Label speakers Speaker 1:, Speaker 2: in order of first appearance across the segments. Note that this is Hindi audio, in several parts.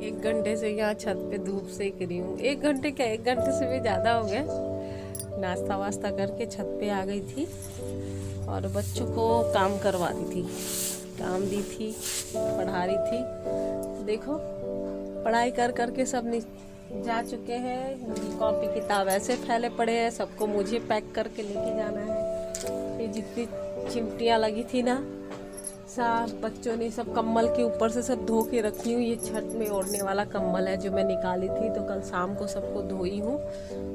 Speaker 1: एक घंटे से यहाँ छत पे धूप सेक रही हूँ। एक घंटे क्या, एक घंटे से भी ज़्यादा हो गया। नाश्ता वास्ता करके छत पे आ गई थी और बच्चों को काम करवा दी थी, काम दी थी, पढ़ा रही थी। देखो पढ़ाई कर करके सब जा चुके हैं। कॉपी किताब ऐसे फैले पड़े हैं, सबको मुझे पैक करके लेके जाना है। ये जितनी चिमटियाँ लगी थी ना, सब बच्चों ने सब कंबल के ऊपर से सब धो के रखी हूँ। ये छत में ओढ़ने वाला कंबल है जो मैं निकाली थी, तो कल शाम को सबको धोई हूँ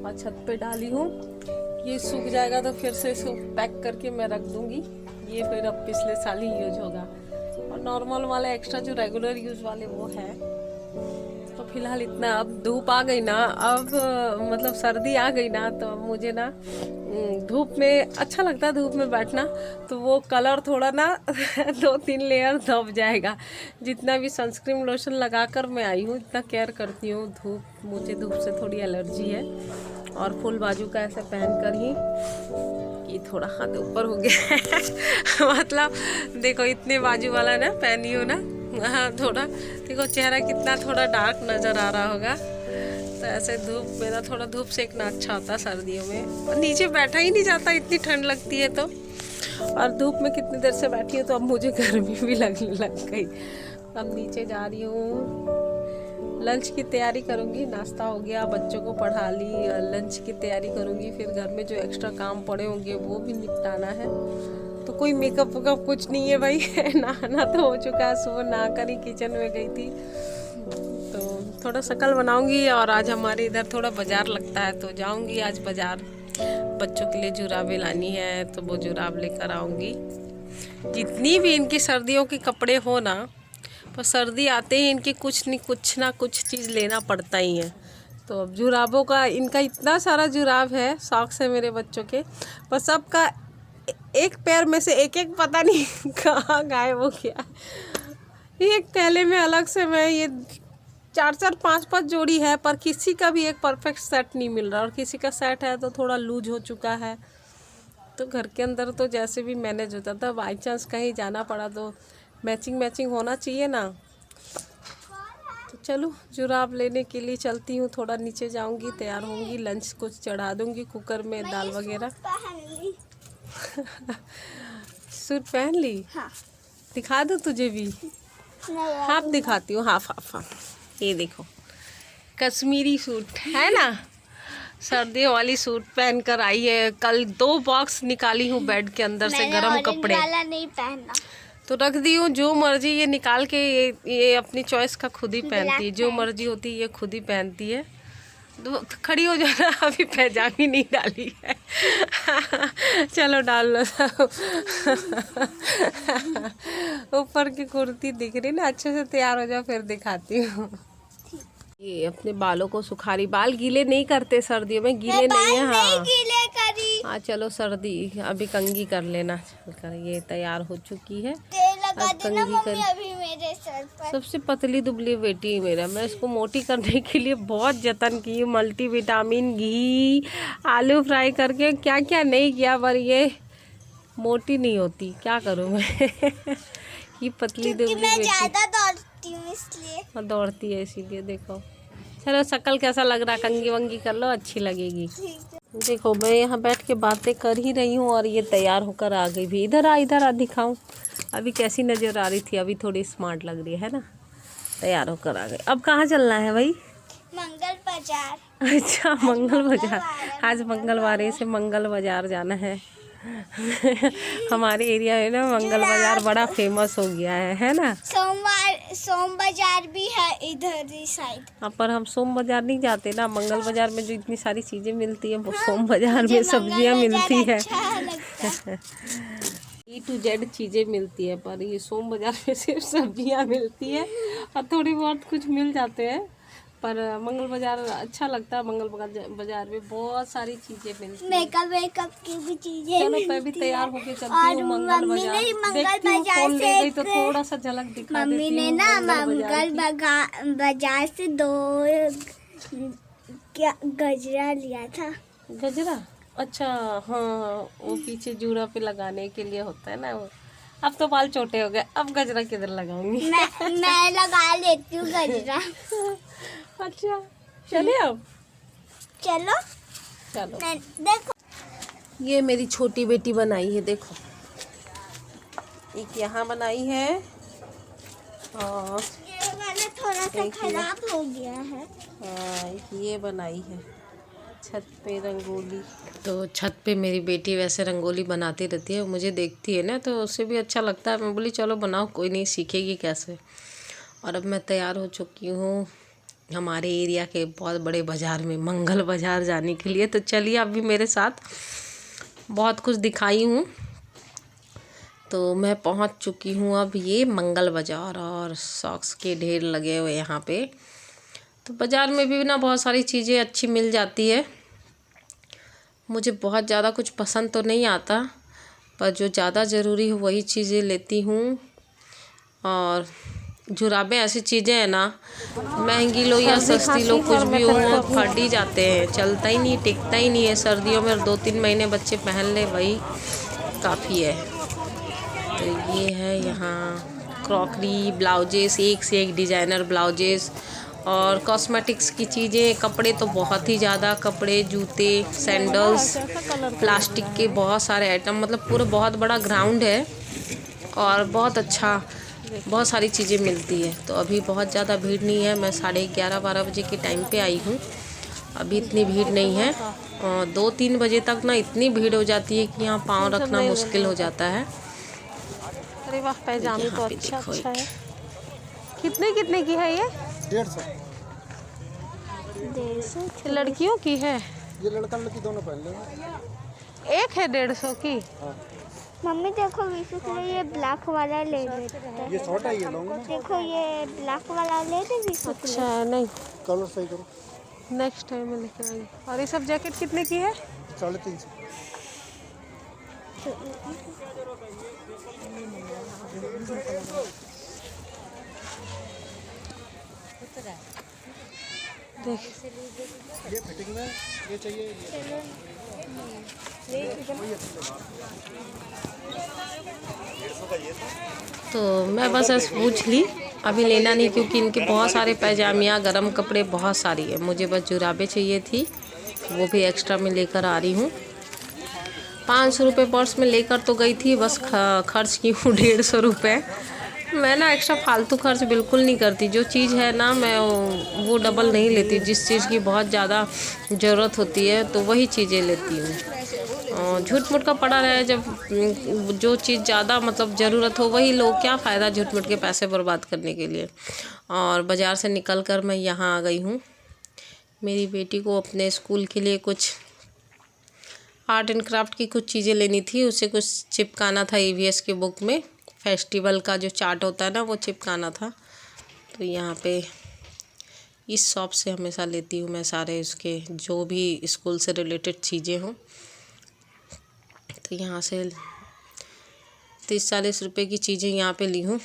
Speaker 1: और छत पे डाली हूँ। ये सूख जाएगा तो फिर से इसको पैक करके मैं रख दूँगी। ये फिर अब पिछले साल ही यूज होगा, और नॉर्मल वाले एक्स्ट्रा जो रेगुलर यूज वाले वो है। तो फिलहाल इतना, अब धूप आ गई ना, अब मतलब सर्दी आ गई ना, तो अब मुझे ना धूप में अच्छा लगता है, धूप में बैठना। तो वो कलर थोड़ा ना 2-3 लेयर दब जाएगा। जितना भी सनस्क्रीन लोशन लगाकर मैं आई हूँ, इतना केयर करती हूँ। मुझे धूप से थोड़ी एलर्जी है, और फुल बाजू का ऐसे पहन कर ही कि थोड़ा हाथ ऊपर हो गया है मतलब देखो इतने बाजू वाला ना पहनी हूँ ना, हाँ थोड़ा देखो चेहरा कितना थोड़ा डार्क नज़र आ रहा होगा। तो ऐसे धूप, मेरा थोड़ा धूप सेकना अच्छा होता है सर्दियों में, और नीचे बैठा ही नहीं जाता, इतनी ठंड लगती है। तो और धूप में कितनी देर से बैठी हूँ, तो अब मुझे गर्मी भी लगने लग गई। अब नीचे जा रही हूँ, लंच की तैयारी करूँगी। नाश्ता हो गया, बच्चों को पढ़ा ली, लंच की तैयारी करूँगी। फिर घर में जो एक्स्ट्रा काम पड़े होंगे वो भी निपटाना है। तो कोई मेकअप वेकअप कुछ नहीं है भाई नहाना तो हो चुका है, सुबह नहा कर ही किचन में गई थी। तो थोड़ा शक्ल बनाऊंगी, और आज हमारे इधर थोड़ा बाजार लगता है, तो जाऊंगी आज बाजार। बच्चों के लिए जुराबें लानी है, तो वो जुराब लेकर आऊंगी। जितनी भी इनकी सर्दियों के कपड़े हो ना, पर सर्दी आते ही इनकी कुछ ना कुछ चीज़ लेना पड़ता ही है। तो अब जुराबों का, इनका इतना सारा जुराब है, शौक से मेरे बच्चों के, पर सबका एक पैर में से एक पता नहीं कहाँ गायब हो गया। एक थैले में अलग से मैं ये 4 5 जोड़ी है, पर किसी का भी एक परफेक्ट सेट नहीं मिल रहा, और किसी का सेट है तो थोड़ा लूज हो चुका है। तो घर के अंदर तो जैसे भी मैनेज होता था, बाई चांस कहीं जाना पड़ा तो मैचिंग होना चाहिए ना। तो चलो जुराब लेने के लिए चलती हूँ। थोड़ा नीचे जाऊँगी, तैयार होंगी, लंच कुछ चढ़ा दूँगी कुकर में, दाल वगैरह सूट पहन ली? हाँ। दिखा दूँ तुझे भी? हाफ दिखाती हूँ, हाफ। ये देखो कश्मीरी सूट है ना, सर्दियों वाली सूट पहन कर आई है। कल 2 बॉक्स निकाली हूँ बेड के अंदर से गर्म कपड़े, वाला नहीं पहनना तो रख दी हूँ। जो मर्जी ये निकाल के, ये अपनी चॉइस का खुद ही पहनती है, जो मर्जी होती है ये खुद ही पहनती है। तो खड़ी हो जाना, अभी पैजामी नहीं डाली है चलो डाल लो ऊपर की कुर्ती दिख रही ना, अच्छे से तैयार हो जाओ फिर दिखाती हूँ। ये अपने बालों को सुखा रही, बाल गीले नहीं करते सर्दियों में, गीले नहीं है। हाँ गीले करी। हाँ चलो सर्दी, अभी कंघी कर लेना। चलकर ये तैयार हो चुकी है, अब कंघी कर। अभी मेरे सर पर सबसे पतली दुबली बेटी है मेरा, मैं इसको मोटी करने के लिए बहुत जतन की, मल्टीविटामिन, घी, आलू फ्राई करके क्या क्या नहीं किया, पर ये मोटी नहीं होती। क्या करूँ मैं ये पतली दुबली बेटी ज़्यादा दौड़ती हूँ इसलिए, और दौड़ती है इसीलिए। देखो चलो शक्ल कैसा लग रहा, कंघी वंगी कर लो, अच्छी लगेगी। देखो मैं यहाँ बैठ के बातें कर ही रही हूँ, और ये तैयार होकर आ गई भी। इधर आ दिखाऊं अभी कैसी नज़र आ रही थी, अभी थोड़ी स्मार्ट लग रही है ना, तैयार होकर आ गई। अब कहाँ चलना है भाई? मंगल बाजार। अच्छा मंगल बाजार, आज मंगलवार है, से मंगल बाजार जाना है हमारे एरिया में ना मंगल बाजार बड़ा फेमस हो गया है ना। सोम बाजार भी है इधर ही साइड। हाँ पर हम सोम बाजार नहीं जाते ना, मंगल बाजार में जो इतनी सारी चीज़ें मिलती है वो सोम बाजार में सब्जियां मिलती है E to Z चीज़ें मिलती है, पर ये सोम बाजार में सिर्फ सब्जियां मिलती है, और थोड़ी बहुत कुछ मिल जाते हैं। पर मंगल बाजार अच्छा लगता है, मंगल बाजार में बहुत सारी चीजें मिलती हैं, मेकअप की भी चीजें। चलो मैं भी तैयार होके चलती हूँ मंगल बाजार। देखती हूँ फोन ले गई तो थोड़ा सा झलक दिखा देती हूँ। मम्मी ने ना मंगल बाजार से 2 गजरा लिया था। गजरा? अच्छा हाँ, वो पीछे जूड़ा पे लगाने के लिए होता है ना वो। अब तो बाल छोटे हो गए, अब गजरा किधर लगाऊंगी?
Speaker 2: मैं लगा लेती हूँ गजरा।
Speaker 1: अच्छा चलिए अब
Speaker 2: चलो
Speaker 1: चलो।
Speaker 2: देखो
Speaker 1: ये मेरी छोटी बेटी बनाई है, देखो एक यहाँ बनाई है और
Speaker 2: ये मैंने थोड़ा सा खराब हो गया है।
Speaker 1: एक ये बनाई है छत पे रंगोली। तो छत पे मेरी बेटी वैसे रंगोली बनाती रहती है, मुझे देखती है ना तो उसे भी अच्छा लगता है। मैं बोली चलो बनाओ, कोई नहीं, सीखेगी कैसे। और अब मैं तैयार हो चुकी हूँ हमारे एरिया के बहुत बड़े बाज़ार में, मंगल बाज़ार जाने के लिए। तो चलिए आप भी मेरे साथ, बहुत कुछ दिखाई हूँ। तो मैं पहुँच चुकी हूँ अब ये मंगल बाज़ार, और सॉक्स के ढेर लगे हुए यहाँ पे। तो बाज़ार में भी ना बहुत सारी चीज़ें अच्छी मिल जाती है। मुझे बहुत ज़्यादा कुछ पसंद तो नहीं आता, पर जो ज़्यादा ज़रूरी हो वही चीज़ें लेती हूँ। और जुराबें ऐसी चीज़ें हैं ना, महंगी लो या सस्ती लो, कुछ भी हो वो फट ही जाते हैं, चलता ही नहीं, टिकता ही नहीं है। सर्दियों में 2-3 महीने बच्चे पहन ले वही काफ़ी है। तो ये है यहाँ क्रॉकरी, ब्लाउजेस, एक से एक डिज़ाइनर ब्लाउजेस, और कॉस्मेटिक्स की चीज़ें, कपड़े तो बहुत ही ज़्यादा, कपड़े, जूते, सैंडल्स, प्लास्टिक के बहुत सारे आइटम, मतलब पूरा बहुत बड़ा ग्राउंड है और बहुत अच्छा, बहुत सारी चीज़ें मिलती है। तो अभी बहुत ज़्यादा भीड़ नहीं है, मैं 11:30-12 बजे के टाइम पे आई हूँ, अभी इतनी भीड़ नहीं है। और 2-3 बजे तक ना इतनी भीड़ हो जाती है कि यहाँ पाँव रखना मुश्किल हो जाता है। अरे वाह, पैजामे तो अच्छा अच्छा है। कितने कितने की है ये?
Speaker 2: 150
Speaker 1: लड़कियों की है?
Speaker 3: ये लड़का लड़की दोनों पहन लेंगे।
Speaker 1: एक है 150 की।
Speaker 3: हाँ।
Speaker 2: मम्मी देखो विशु के लिए ये ब्लैक वाला ले लेते हैं।
Speaker 3: ये छोटा ही है, लूंगा ना।
Speaker 2: देखो ये ब्लैक वाला ले ले विशु के लिए।
Speaker 1: अच्छा नहीं,
Speaker 3: कलर सही करो।
Speaker 1: नेक्स्ट टाइम मैं लेके आएंगे। और ये सब जैकेट कितने की है?
Speaker 3: 350।
Speaker 1: देख
Speaker 3: ये फिटिंग में ये चाहिए।
Speaker 1: तो मैं बस ऐसे पूछ ली, अभी लेना नहीं, क्योंकि इनके बहुत सारे पैजामियाँ, गरम कपड़े बहुत सारी है। मुझे बस जुराबें चाहिए थी, वो भी एक्स्ट्रा में लेकर आ रही हूँ। 500 रुपये पर्स में लेकर तो गई थी, बस खर्च की हूँ 150 रुपये। मैं ना एक्स्ट्रा फालतू खर्च बिल्कुल नहीं करती, जो चीज़ है ना मैं वो डबल नहीं लेती। जिस चीज़ की बहुत ज़्यादा ज़रूरत होती है तो वही चीज़ें लेती हूँ। झूठ मूठ का पड़ा रहे, जब जो चीज़ ज़्यादा मतलब ज़रूरत हो वही लो, क्या फ़ायदा झूठ मूठ के पैसे बर्बाद करने के लिए। और बाज़ार से निकल कर मैं यहाँ आ गई हूँ। मेरी बेटी को अपने स्कूल के लिए कुछ आर्ट एंड क्राफ्ट की कुछ चीज़ें लेनी थी, उसे कुछ चिपकाना था EVS की बुक में। फेस्टिवल का जो चार्ट होता है ना वो चिपकाना था। तो यहाँ पे इस शॉप से हमेशा लेती हूँ मैं सारे उसके जो भी स्कूल से रिलेटेड चीज़ें हों। तो यहाँ से 30-40 रुपये की चीज़ें यहाँ पे ली हूँ,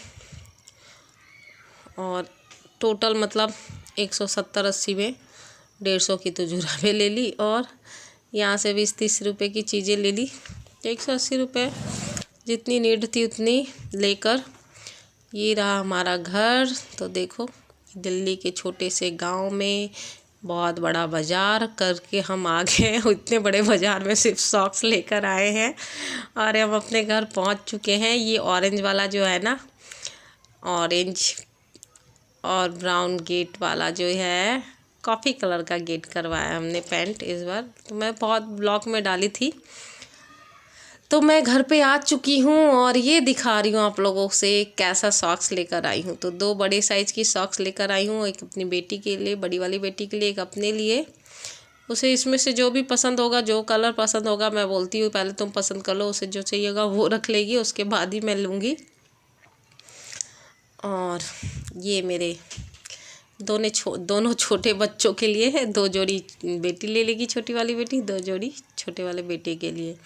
Speaker 1: और टोटल मतलब 170-80 में 150 की तो जुराबें ले ली, और यहाँ से 20-30 रुपये की चीज़ें ले ली। 180 रुपये, जितनी नीड थी उतनी लेकर ये रहा हमारा घर। तो देखो, दिल्ली के छोटे से गांव में बहुत बड़ा बाज़ार करके हम आ गए। इतने बड़े बाज़ार में सिर्फ सॉक्स लेकर आए हैं और हम अपने घर पहुंच चुके हैं। ये ऑरेंज वाला जो है ना, ऑरेंज और ब्राउन गेट वाला जो है, कॉफ़ी कलर का गेट करवाया हमने पेंट इस बार। तो मैं बहुत ब्लॉग में डाली थी। तो मैं घर पे आ चुकी हूँ और ये दिखा रही हूँ आप लोगों से कैसा सॉक्स लेकर आई हूँ। तो 2 बड़े साइज़ की सॉक्स लेकर आई हूँ, एक अपनी बेटी के लिए, बड़ी वाली बेटी के लिए, एक अपने लिए। उसे इसमें से जो भी पसंद होगा, जो कलर पसंद होगा, मैं बोलती हूँ पहले तुम पसंद कर लो, उसे जो चाहिए होगा वो रख लेगी, उसके बाद ही मैं लूँगी। और ये मेरे दोनों छोटे बच्चों के लिए है। 2 जोड़ी बेटी ले लेगी, छोटी वाली बेटी, 2 जोड़ी छोटे वाले बेटे के लिए।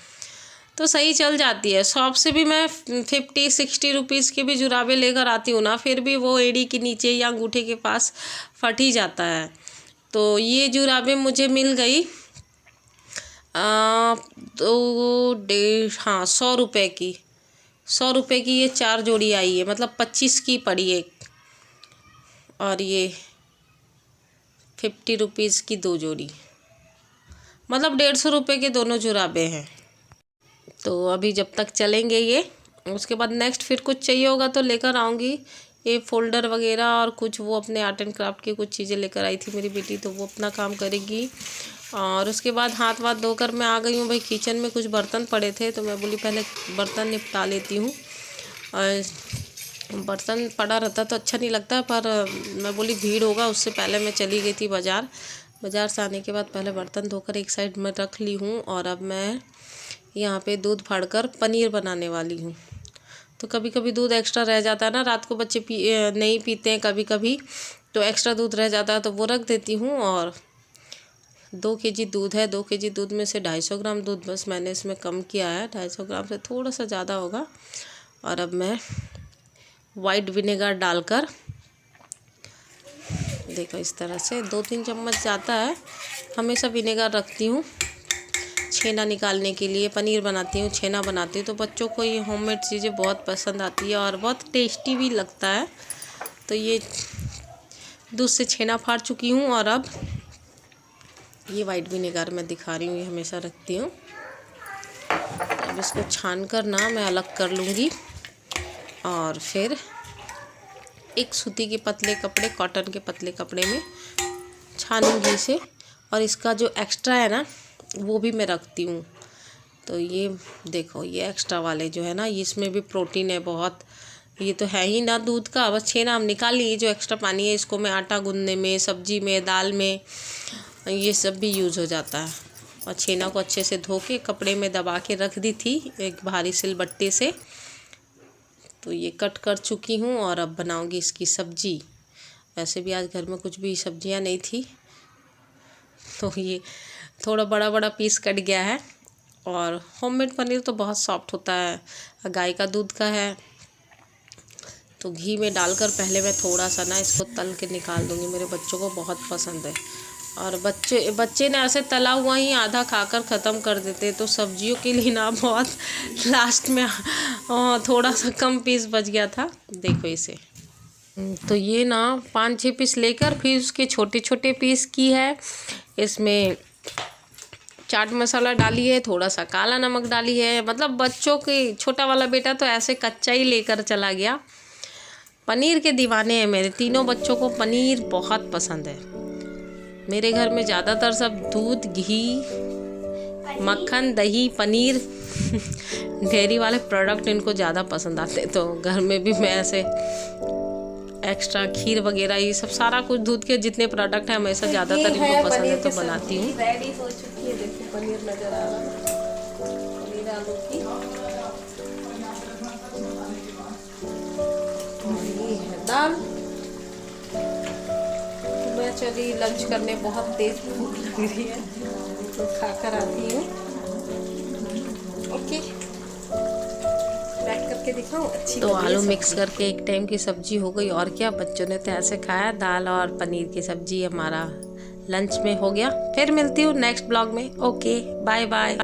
Speaker 1: तो सही चल जाती है। शॉप से भी मैं 50-60 रुपीज़ के भी जुराबे लेकर आती हूँ ना, फिर भी वो एड़ी के नीचे या अंगूठे के पास फट ही जाता है। तो ये जुराबें मुझे मिल गई तो 100 रुपये की, 100 रुपये की ये 4 जोड़ी आई है, मतलब 25 की पड़ी एक, और ये 50 रुपीज़ की 2 जोड़ी, मतलब 150 रुपये के दोनों जुराबे हैं। तो अभी जब तक चलेंगे ये, उसके बाद नेक्स्ट फिर कुछ चाहिए होगा तो लेकर आऊँगी। ये फोल्डर वगैरह और कुछ वो अपने आर्ट एंड क्राफ्ट की कुछ चीज़ें लेकर आई थी मेरी बेटी, तो वो अपना काम करेगी। और उसके बाद हाथ वाथ धोकर मैं आ गई हूँ भाई। किचन में कुछ बर्तन पड़े थे तो मैं बोली पहले बर्तन निपटा लेती हूँ। और बर्तन पड़ा रहता तो अच्छा नहीं लगता, पर मैं बोली भीड़ होगा, उससे पहले मैं चली गई थी बाज़ार। बाज़ार से आने के बाद पहले बर्तन धोकर एक साइड में रख ली हूँ, और अब मैं यहाँ पे दूध फाड़कर पनीर बनाने वाली हूँ। तो कभी कभी दूध एक्स्ट्रा रह जाता है ना, रात को बच्चे नहीं पीते हैं कभी कभी, तो एक्स्ट्रा दूध रह जाता है तो वो रख देती हूँ। और 2 केजी दूध है, 2 केजी दूध में से 250 ग्राम दूध बस मैंने इसमें कम किया है, 250 ग्राम से थोड़ा सा ज़्यादा होगा। और अब मैं वाइट विनेगर डालकर, देखो इस तरह से 2-3 चम्मच जाता है, हमेशा विनेगर रखती हूँ छेना निकालने के लिए। पनीर बनाती हूँ, छेना बनाती हूँ, तो बच्चों को ये होममेड चीज़ें बहुत पसंद आती है और बहुत टेस्टी भी लगता है। तो ये दूध से छेना फाड़ चुकी हूँ, और अब ये वाइट विनेगर मैं दिखा रही हूँ, ये हमेशा रखती हूँ। अब इसको छान कर ना मैं अलग कर लूँगी, और फिर एक सूती के पतले कपड़े, कॉटन के पतले कपड़े में छानूँगी इसे। और इसका जो एक्स्ट्रा है ना वो भी मैं रखती हूँ। तो ये देखो, ये एक्स्ट्रा वाले जो है ना, इसमें भी प्रोटीन है बहुत। ये तो है ही ना दूध का, बस छेना हम निकाल लिए। जो एक्स्ट्रा पानी है इसको मैं आटा गूंदने में, सब्जी में, दाल में, ये सब भी यूज़ हो जाता है। और छेना को अच्छे से धो के कपड़े में दबा के रख दी थी एक भारी सिलबट्टे से। तो ये कट कर चुकी हूँ, और अब बनाऊँगी इसकी सब्जी। वैसे भी आज घर में कुछ भी सब्जियाँ नहीं थी, तो ये थोड़ा बड़ा बड़ा पीस कट गया है। और होममेड पनीर तो बहुत सॉफ्ट होता है, गाय का दूध का है। तो घी में डालकर पहले मैं थोड़ा सा ना इसको तल के निकाल दूँगी, मेरे बच्चों को बहुत पसंद है। और बच्चे ने ऐसे तला हुआ ही आधा खाकर ख़त्म कर देते, तो सब्जियों के लिए ना बहुत लास्ट में थोड़ा सा कम पीस बच गया था। देखो इसे, तो ये ना 5-6 पीस लेकर फिर उसके छोटे छोटे पीस की है। इसमें चाट मसाला डाली है, थोड़ा सा काला नमक डाली है। मतलब बच्चों के, छोटा वाला बेटा तो ऐसे कच्चा ही लेकर चला गया। पनीर के दीवाने हैं मेरे तीनों बच्चों को, पनीर बहुत पसंद है। मेरे घर में ज़्यादातर सब दूध, घी, मक्खन, दही, पनीर डेयरी वाले प्रोडक्ट इनको ज़्यादा पसंद आते हैं। तो घर में भी मैं ऐसे एक्स्ट्रा खीर वगैरह, ये सब सारा कुछ दूध के जितने प्रोडक्ट हैं हमेशा ज़्यादातर इनको पसंद है तो बनाती हूँ।
Speaker 2: रेडी हो चुकी है, देखो पनीर नजर आ रहा है, पनीर आलू की। और ये है दाल। तो मैं चली लंच करने, बहुत तेज भूख लग रही है तो खाकर आती हूँ। ओके, पैक करके दिखाऊं अच्छी।
Speaker 1: तो आलू मिक्स करके एक टाइम की सब्जी हो गई, और क्या, बच्चों ने तो ऐसे खाया। दाल और पनीर की सब्जी हमारा लंच में हो गया। फिर मिलती हूँ नेक्स्ट ब्लॉग में। Okay, bye bye.